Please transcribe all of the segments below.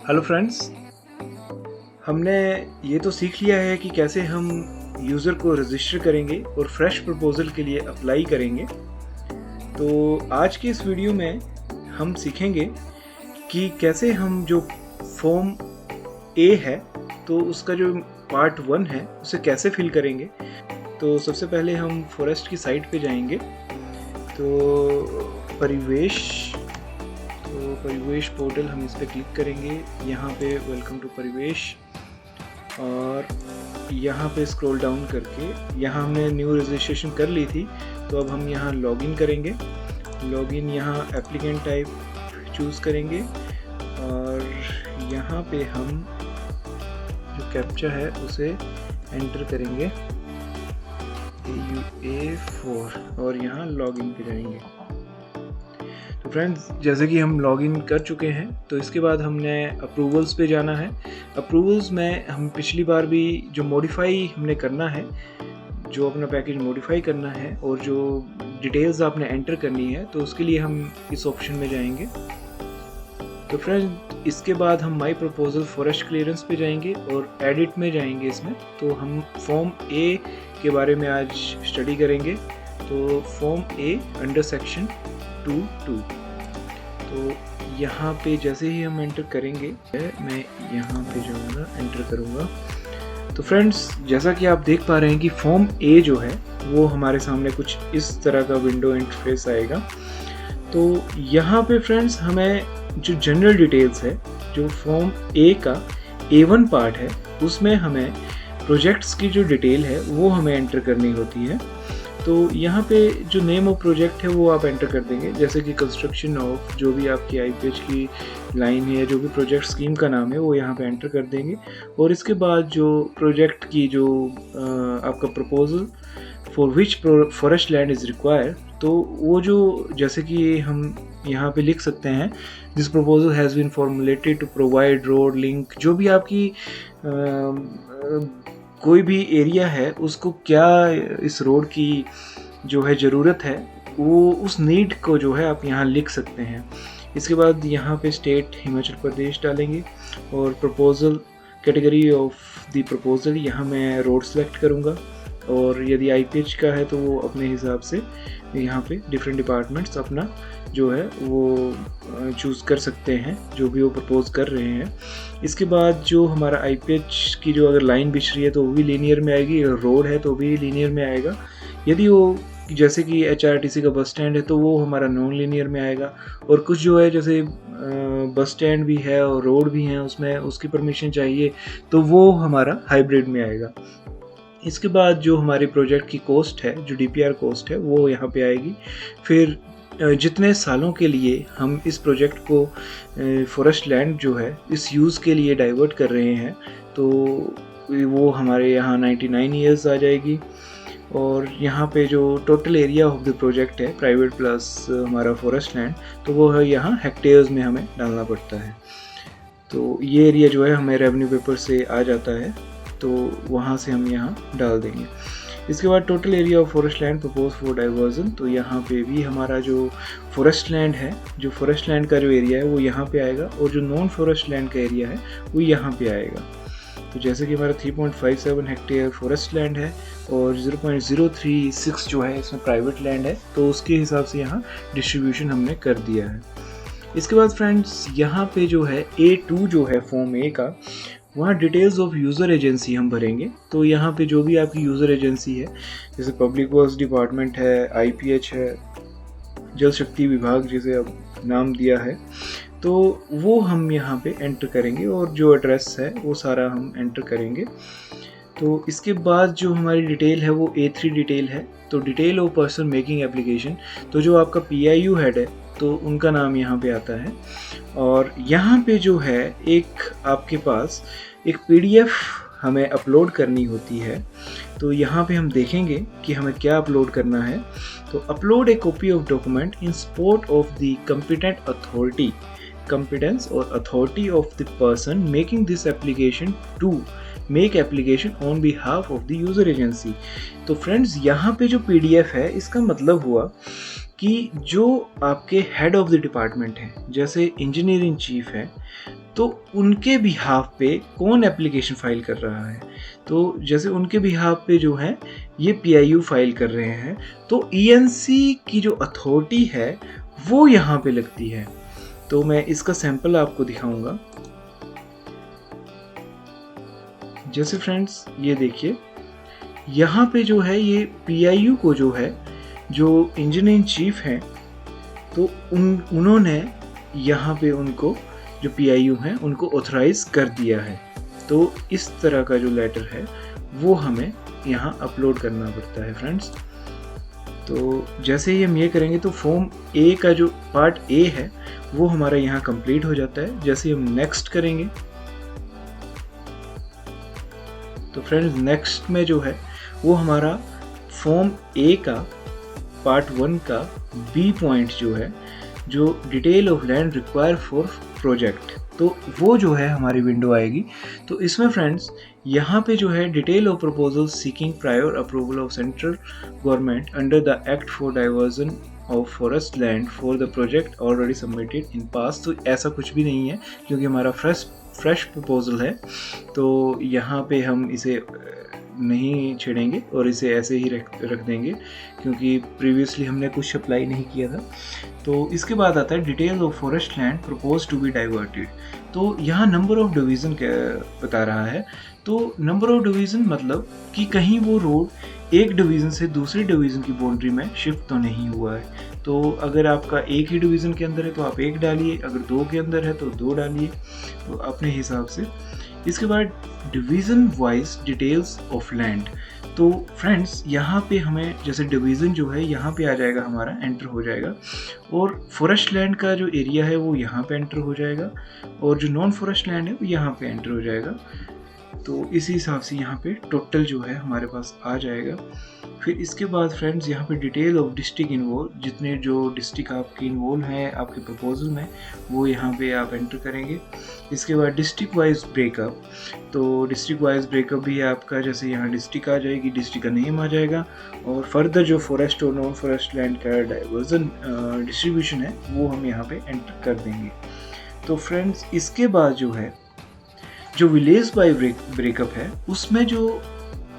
Hello friends, हमने ये तो सीख लिया है कि कैसे हम यूज़र को रजिस्टर करेंगे और फ्रेश प्रपोज़ल के लिए अप्लाई करेंगे। तो आज की इस वीडियो में हम सीखेंगे कि कैसे हम जो फॉर्म ए है तो उसका जो पार्ट 1 है उसे कैसे फिल करेंगे। तो सबसे पहले हम फॉरेस्ट की साइट पे जाएंगे। तो परिवेश पोर्टल हम इस पर क्लिक करेंगे। यहाँ पे वेलकम टू परिवेश, और यहाँ पे स्क्रॉल डाउन करके यहाँ हमने न्यू रजिस्ट्रेशन कर ली थी, तो अब हम यहाँ लॉगिन करेंगे। लॉगिन यहाँ एप्लीकेंट टाइप चूज़ करेंगे और यहाँ पे हम जो कैप्चा है उसे एंटर करेंगे AUA4 और यहाँ लॉगिन पे जाएंगे। तो फ्रेंड्स, जैसे कि हम लॉगिन कर चुके हैं, तो इसके बाद हमने अप्रूवल्स पे जाना है। अप्रूवल्स में हम पिछली बार भी जो मॉडिफाई हमने करना है, जो अपना पैकेज मॉडिफाई करना है और जो डिटेल्स आपने एंटर करनी है, तो उसके लिए हम इस ऑप्शन में जाएंगे। तो फ्रेंड्स, इसके बाद हम माई प्रपोजल फॉरेस्ट क्लियरेंस पे जाएंगे और एडिट में जाएंगे। इसमें तो हम फॉर्म ए के बारे में आज स्टडी करेंगे। तो फॉर्म ए अंडर सेक्शन 2.2। तो यहाँ पे जैसे ही हम एंटर करेंगे, मैं यहाँ पे जाऊँगा, एंटर करूँगा। तो फ्रेंड्स, जैसा कि आप देख पा रहे हैं कि फॉर्म ए जो है वो हमारे सामने कुछ इस तरह का विंडो इंटरफेस आएगा। तो यहाँ पे फ्रेंड्स, हमें जो जनरल डिटेल्स है, जो फॉर्म ए का A1 पार्ट है, उसमें हमें प्रोजेक्ट्स की जो डिटेल है वो हमें एंटर करनी होती है। तो यहाँ पे जो नेम ऑफ प्रोजेक्ट है वो आप एंटर कर देंगे, जैसे कि कंस्ट्रक्शन ऑफ, जो भी आपकी आईपीएच की लाइन है, जो भी प्रोजेक्ट स्कीम का नाम है वो यहाँ पे एंटर कर देंगे। और इसके बाद जो प्रोजेक्ट की जो आपका proposal for which forest land is required, तो वो जो, जैसे कि हम यहाँ पे लिख सकते हैं, this proposal has been formulated to provide road link. जो भी आपकी कोई भी एरिया है, उसको क्या इस रोड की जो है ज़रूरत है, वो उस नीड को जो है आप यहाँ लिख सकते हैं। इसके बाद यहाँ पे स्टेट हिमाचल प्रदेश डालेंगे और proposal category of the proposal, यहाँ मैं रोड सेलेक्ट करूँगा। और यदि आईपीएच का है तो वो अपने हिसाब से यहाँ पे डिफरेंट डिपार्टमेंट्स अपना जो है वो चूज़ कर सकते हैं, जो भी वो प्रपोज कर रहे हैं। इसके बाद जो हमारा आईपीएच की जो अगर लाइन बिछ रही है तो वो भी लीनियर में आएगी, रोड है तो भी लीनियर में आएगा। यदि वो जैसे कि HRTC का बस स्टैंड है तो वो हमारा नॉन लीनियर में आएगा। और कुछ जो है जैसे बस स्टैंड भी है और रोड भी है, उसमें उसकी परमिशन चाहिए तो वो हमारा हाइब्रिड में आएगा। इसके बाद जो हमारे प्रोजेक्ट की कॉस्ट है, जो DPR कॉस्ट है, वो यहाँ पे आएगी। फिर जितने सालों के लिए हम इस प्रोजेक्ट को फॉरेस्ट लैंड जो है इस यूज़ के लिए डाइवर्ट कर रहे हैं, तो वो हमारे यहाँ 99 ईयर्स आ जाएगी। और यहाँ पे जो total area of the project है, प्राइवेट प्लस हमारा फॉरेस्ट लैंड, तो वो है यहाँ हेक्टेयर्स में हमें डालना पड़ता है। तो ये एरिया जो है हमें रेवेन्यू पेपर से आ जाता है, तो वहाँ से हम यहाँ डाल देंगे। इसके बाद total area of forest land propose for diversion, तो यहाँ पे भी हमारा जो फॉरेस्ट लैंड है, जो फॉरेस्ट लैंड का जो एरिया है वो यहाँ पे आएगा, और जो नॉन फॉरेस्ट लैंड का एरिया है वो यहाँ पे आएगा। तो जैसे कि हमारा 3.57 हेक्टेयर फॉरेस्ट लैंड है और 0.036 जो है इसमें प्राइवेट लैंड है, तो उसके हिसाब से यहाँ डिस्ट्रीब्यूशन हमने कर दिया है। इसके बाद फ्रेंड्स, यहाँ पे जो है A2 जो है फॉर्म ए का, वहाँ डिटेल्स ऑफ यूज़र एजेंसी हम भरेंगे। तो यहाँ पे जो भी आपकी यूज़र एजेंसी है, जैसे पब्लिक वर्क्स डिपार्टमेंट है, आईपीएच है, जल शक्ति विभाग जिसे अब नाम दिया है, तो वो हम यहाँ पे एंटर करेंगे और जो एड्रेस है वो सारा हम एंटर करेंगे। तो इसके बाद जो हमारी डिटेल है वो A3 डिटेल है। तो detail of person making application, तो जो आपका PIU हेड है तो उनका नाम यहाँ पे आता है। और यहाँ पे जो है एक आपके पास एक PDF हमें अपलोड करनी होती है। तो यहाँ पे हम देखेंगे कि हमें क्या अपलोड करना है। तो upload A copy of document in support of the competent authority, competence or authority of the person making this application to make application on behalf of the user agency। तो फ्रेंड्स, यहाँ पे जो PDF है, इसका मतलब हुआ कि जो आपके हेड ऑफ द डिपार्टमेंट हैं, जैसे इंजीनियरिंग चीफ है, तो उनके बिहाफ पे कौन एप्लीकेशन फाइल कर रहा है। तो जैसे उनके बिहाफ पे जो है ये PIU फाइल कर रहे हैं, तो ENC की जो अथॉरिटी है वो यहाँ पे लगती है। तो मैं इसका सैंपल आपको दिखाऊंगा। जैसे फ्रेंड्स ये देखिए, यहाँ पे जो है ये PIU को जो है, जो इंजीनियरिंग चीफ हैं, तो उन्होंने यहाँ पे उनको जो PIU हैं उनको ऑथराइज कर दिया है। तो इस तरह का जो लेटर है वो हमें यहाँ अपलोड करना पड़ता है फ्रेंड्स। तो जैसे ही हम ये करेंगे तो फॉर्म A का जो पार्ट A है वो हमारा यहाँ कंप्लीट हो जाता है। जैसे हम नेक्स्ट करेंगे तो फ्रेंड्स नेक्स्ट में जो है वो हमारा फॉर्म A का पार्ट 1 का B पॉइंट जो है, जो detail of land require for project, तो वो जो है हमारी विंडो आएगी। तो इसमें फ्रेंड्स यहाँ पे जो है detail of proposal seeking prior approval of central government under the act for diversion of forest land for the project already submitted in पास। तो ऐसा कुछ भी नहीं है क्योंकि हमारा फ्रेश प्रपोजल है, तो यहाँ पे हम इसे नहीं छेड़ेंगे और इसे ऐसे ही रख देंगे क्योंकि प्रीवियसली हमने कुछ अप्लाई नहीं किया था। तो इसके बाद आता है detail of forest land propose to be diverted. तो यहाँ नंबर ऑफ डिवीज़न बता रहा है। तो नंबर ऑफ डिवीज़न मतलब कि कहीं वो रोड एक डिवीज़न से दूसरी डिवीज़न की बाउंड्री में शिफ्ट तो नहीं हुआ है। तो अगर आपका एक ही डिवीज़न के अंदर है तो आप 1 डालिए, अगर 2 के अंदर है तो 2 डालिए, तो अपने हिसाब से। इसके बाद division wise details of land. तो फ्रेंड्स यहाँ पे हमें जैसे डिवीज़न जो है यहाँ पे आ जाएगा, हमारा एंटर हो जाएगा, और फॉरेस्ट लैंड का जो एरिया है वो यहाँ पे एंटर हो जाएगा, और जो नॉन फॉरेस्ट लैंड है वो यहाँ पे एंटर हो जाएगा। तो इसी हिसाब से यहाँ पे टोटल जो है हमारे पास आ जाएगा। फिर इसके बाद फ्रेंड्स यहाँ पे डिटेल ऑफ डिस्ट्रिक्ट इन्वॉल्व, जितने जो डिस्ट्रिक्ट आपके इन्वॉल्व हैं आपके प्रपोजल में वो यहाँ पे आप एंटर करेंगे। इसके बाद डिस्ट्रिक्ट वाइज ब्रेकअप, तो डिस्ट्रिक्ट वाइज ब्रेकअप भी है आपका, जैसे यहाँ डिस्ट्रिक्ट आ जाएगी, डिस्ट्रिक्ट का नेम आ जाएगा, और फर्दर जो फॉरेस्ट और नॉन फॉरेस्ट लैंड का डाइवर्जन डिस्ट्रीब्यूशन है वो हम यहाँ पे एंटर कर देंगे। तो फ्रेंड्स इसके बाद जो है जो विलेज बाय ब्रेकअप है उसमें जो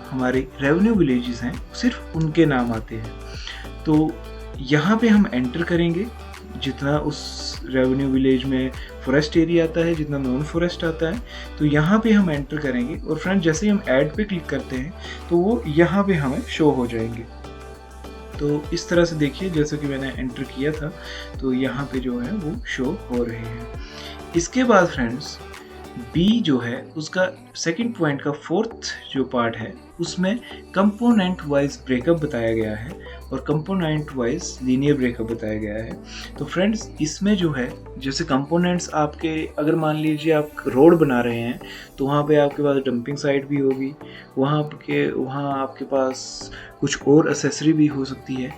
हमारे रेवेन्यू विलेजेस हैं सिर्फ उनके नाम आते हैं। तो यहाँ पे हम एंटर करेंगे जितना उस रेवेन्यू विलेज में फॉरेस्ट एरिया आता है, जितना नॉन फॉरेस्ट आता है, तो यहाँ पे हम एंटर करेंगे। और फ्रेंड जैसे ही हम ऐड पे क्लिक करते हैं तो वो यहाँ पे हमें शो हो जाएंगे। तो इस तरह से देखिए जैसे कि मैंने एंटर किया था तो यहाँ पे जो है वो शो हो रहे हैं। इसके बाद फ्रेंड्स B जो है उसका सेकंड पॉइंट का 4th जो पार्ट है उसमें कंपोनेंट वाइज ब्रेकअप बताया गया है और कंपोनेंट वाइज लीनियर ब्रेकअप बताया गया है। तो फ्रेंड्स इसमें जो है जैसे कंपोनेंट्स आपके, अगर मान लीजिए आप रोड बना रहे हैं तो वहाँ पे आपके पास डंपिंग साइट भी होगी, वहाँ आपके पास कुछ और एक्सेसरी भी हो सकती है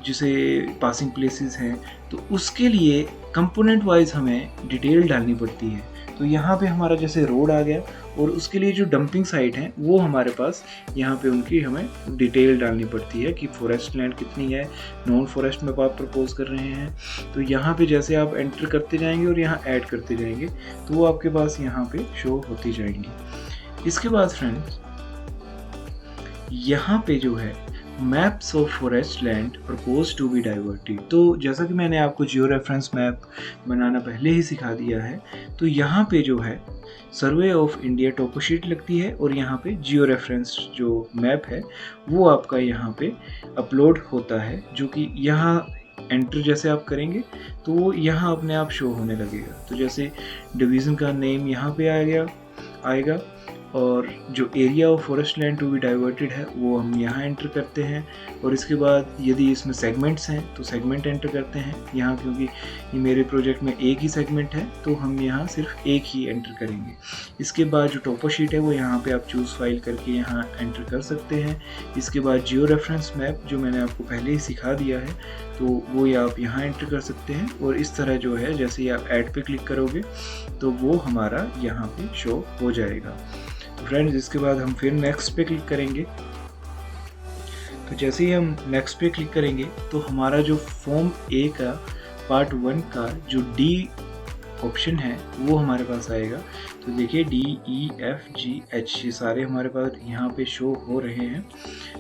जिसे पासिंग प्लेसेस हैं, तो उसके लिए कंपोनेंट वाइज हमें डिटेल डालनी पड़ती है। तो यहाँ पे हमारा जैसे रोड आ गया और उसके लिए जो डंपिंग साइट है वो हमारे पास यहाँ पे उनकी हमें डिटेल डालनी पड़ती है कि फॉरेस्ट लैंड कितनी है, नॉन फॉरेस्ट में आप प्रपोज कर रहे हैं। तो यहाँ पे जैसे आप एंटर करते जाएंगे और यहाँ ऐड करते जाएंगे तो वो आपके पास यहाँ पे शो होती जाएंगी। इसके बाद फ्रेंड्स यहाँ पे जो है maps of forest land propose to be diverted. तो जैसा कि मैंने आपको जियो रेफरेंस मैप बनाना पहले ही सिखा दिया है, तो यहाँ पे जो है सर्वे ऑफ इंडिया टोपोशीट लगती है और यहाँ पे जियो रेफरेंस जो मैप है वो आपका यहाँ पे अपलोड होता है, जो कि यहाँ एंटर जैसे आप करेंगे तो वो यहाँ अपने आप शो होने लगेगा। तो जैसे डिवीज़न का नेम यहाँ पे आएगा और जो area of forest land to be diverted है वो हम यहाँ एंटर करते हैं। और इसके बाद यदि इसमें सेगमेंट्स हैं तो सेगमेंट एंटर करते हैं यहाँ, क्योंकि ये मेरे प्रोजेक्ट में एक ही सेगमेंट है तो हम यहाँ सिर्फ एक ही एंटर करेंगे। इसके बाद जो टोपो शीट है वो यहाँ पे आप चूज़ फाइल करके यहाँ एंटर कर सकते हैं। इसके बाद जियो रेफरेंस मैप जो मैंने आपको पहले ही सिखा दिया है तो वो आप यहाँ एंटर कर सकते हैं। और इस तरह जो है जैसे ही आप ऐड पे क्लिक करोगे तो वो हमारा यहाँ पे शो हो जाएगा। फ्रेंड्स इसके बाद हम फिर नेक्स्ट पे क्लिक करेंगे तो जैसे ही हम नेक्स्ट पे क्लिक करेंगे तो हमारा जो फॉर्म ए का पार्ट 1 का जो डी ऑप्शन है वो हमारे पास आएगा। तो देखिए DEFGH ये सारे हमारे पास यहाँ पे शो हो रहे हैं।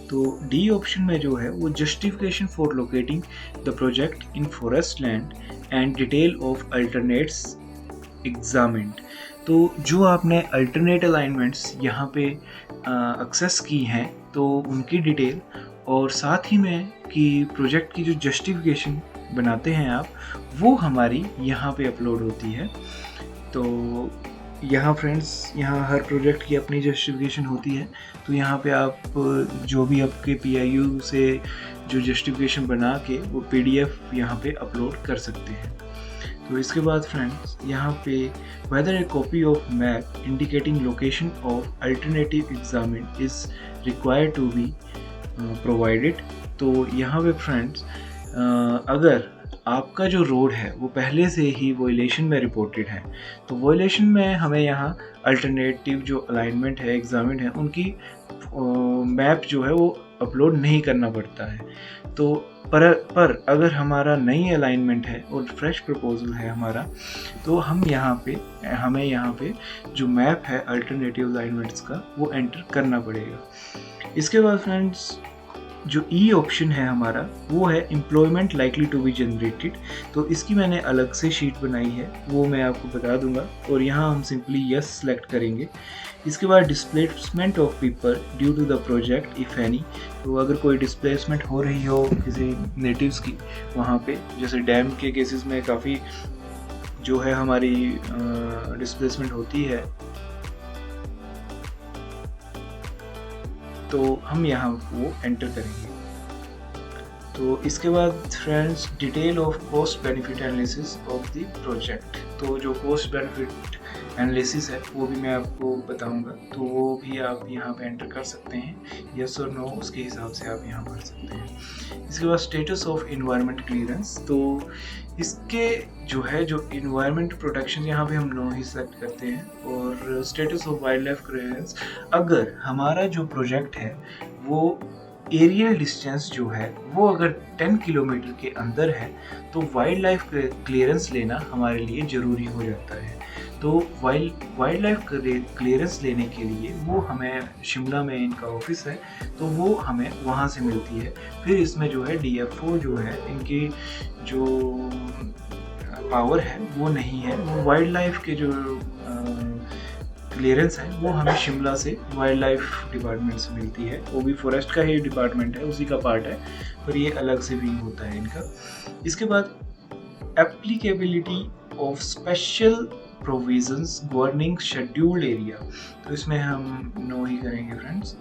तो डी ऑप्शन में जो है वो justification for locating the project in forest land and detail of alternates examined. तो जो आपने अल्टरनेट अलाइनमेंट्स यहाँ पे एक्सेस की हैं तो उनकी डिटेल और साथ ही में कि प्रोजेक्ट की जो जस्टिफिकेशन बनाते हैं आप वो हमारी यहाँ पे अपलोड होती है। तो यहाँ फ्रेंड्स यहाँ हर प्रोजेक्ट की अपनी जस्टिफिकेशन होती है। तो यहाँ पे आप जो भी आपके PIU से जो जस्टिफिकेशन बना के वो PDF यहाँ पे अपलोड कर सकते हैं। तो इसके बाद फ्रेंड्स यहाँ पे whether a copy of map indicating location of alternative examined is required to be provided। तो यहाँ पे फ्रेंड्स अगर आपका जो रोड है वो पहले से ही वोलेशन में रिपोर्टेड है तो वोलेशन में हमें यहाँ अल्टरनेटिव जो अलाइनमेंट है एग्जामिन है उनकी मैप जो है वो अपलोड नहीं करना पड़ता है। तो पर अगर हमारा नई अलाइनमेंट है और फ्रेश प्रपोजल है हमारा तो हमें यहाँ पे जो मैप है अल्टरनेटिव अलाइनमेंट्स का वो एंटर करना पड़ेगा। इसके बाद फ्रेंड्स जो ई ऑप्शन है हमारा वो है employment likely to be generated. तो इसकी मैंने अलग से शीट बनाई है वो मैं आपको बता दूंगा और यहाँ हम सिंपली यस सेलेक्ट करेंगे। इसके बाद displacement of people due to the project if any. तो अगर कोई डिस्प्लेसमेंट हो रही हो किसी नेटिव्स की वहाँ पे जैसे डैम के केसेस में काफ़ी जो है हमारी डिस्प्लेसमेंट होती है तो हम यहाँ वो एंटर करेंगे। तो इसके बाद friends detail of cost benefit analysis of the project. तो जो कॉस्ट बेनिफिट एनालिसिस है वो भी मैं आपको बताऊंगा तो वो भी आप यहाँ पे एंटर कर सकते हैं यस और नो उसके हिसाब से आप यहाँ भर सकते हैं। इसके बाद स्टेटस ऑफ इन्वायरमेंट क्लियरेंस। तो इसके जो है जो इन्वायरमेंट प्रोटेक्शन यहाँ पे हम नो ही सेलेक्ट करते हैं और status of wild life clearance अगर हमारा जो प्रोजेक्ट है वो एरियल डिस्टेंस जो है वो अगर 10 किलोमीटर के अंदर है तो वाइल्ड लाइफ क्लियरेंस लेना हमारे लिए ज़रूरी हो जाता है। तो वाइल्ड लाइफ क्लियरेंस लेने के लिए वो हमें शिमला में इनका ऑफिस है तो वो हमें वहाँ से मिलती है। फिर इसमें जो है DFO जो है इनकी जो पावर है वो नहीं है। वो वाइल्ड लाइफ के जो क्लियरेंस है वो हमें शिमला से वाइल्ड लाइफ डिपार्टमेंट से मिलती है। वो भी फॉरेस्ट का ही डिपार्टमेंट है उसी का पार्ट है पर ये अलग से भी होता है इनका। इसके बाद applicability of special provisions governing scheduled area. तो इसमें हम नो ही करेंगे फ्रेंड्स।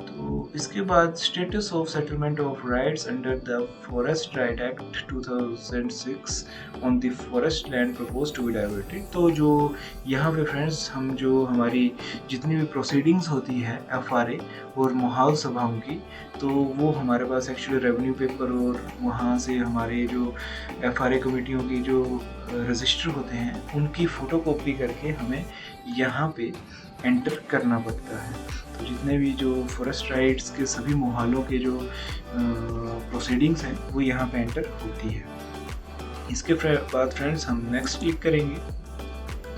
तो इसके बाद status of settlement of rights under the forest right act 2006 on the forest land propose to be diverted. तो जो यहाँ पे फ्रेंड्स हम जो हमारी जितनी भी प्रोसीडिंग्स होती है FRA और मोहाल सभाओं की तो वो हमारे पास एक्चुअली रेवेन्यू पेपर और वहाँ से हमारे जो FRA कमेटियों की जो रजिस्टर होते हैं उनकी फ़ोटोकॉपी करके हमें यहाँ पे एंटर करना पड़ता है। तो जितने भी जो फॉरेस्ट राइट्स के सभी मोहालों के जो प्रोसीडिंग्स हैं वो यहाँ पे एंटर होती है। इसके बाद फ्रेंड्स हम नेक्स्ट क्लिक करेंगे।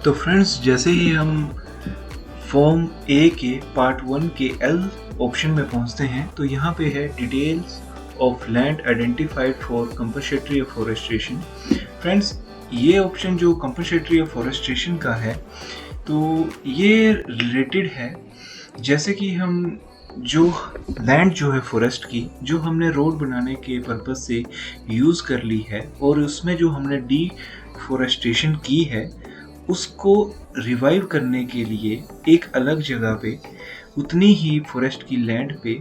तो फ्रेंड्स जैसे ही हम फॉर्म A के पार्ट 1 के L ऑप्शन में पहुँचते हैं तो यहाँ पे है details of land identified for compensatory afforestation. Friends ये ऑप्शन जो कंपनसेटरी एफॉरेस्टेशन का है तो ये रिलेटेड है जैसे कि हम जो लैंड जो है फॉरेस्ट की जो हमने रोड बनाने के पर्पस से यूज़ कर ली है और उसमें जो हमने डिफॉरेस्टेशन की है उसको रिवाइव करने के लिए एक अलग जगह पे उतनी ही फॉरेस्ट की लैंड पे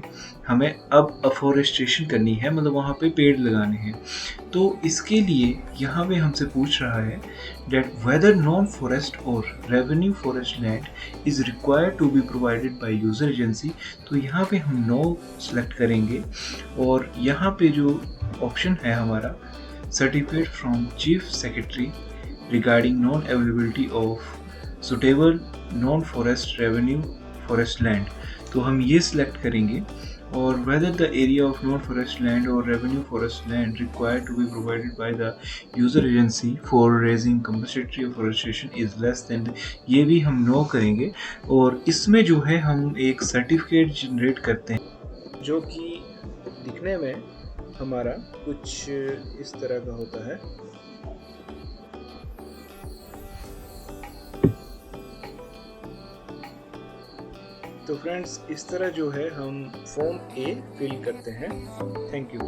हमें अब अफॉरेस्टेशन करनी है मतलब वहाँ पे पेड़ लगाने हैं। तो इसके लिए यहाँ पे हमसे पूछ रहा है that whether non-forest or revenue forest land is required to be provided by user agency। तो यहाँ पे हम नो सेलेक्ट करेंगे और यहाँ पे जो ऑप्शन है हमारा certificate from chief secretary regarding non availability of suitable non forest revenue forest land तो हम ये सिलेक्ट करेंगे or whether the area of non-forest land or revenue forest land required to be provided by the user agency for raising compensatory afforestation is less than, ये भी हम no करेंगे। और इसमें जो है हम एक सर्टिफिकेट जनरेट करते हैं जो कि दिखने में हमारा कुछ इस तरह का होता है। तो फ्रेंड्स, इस तरह जो है हम फॉर्म ए फिल करते हैं। Thank you.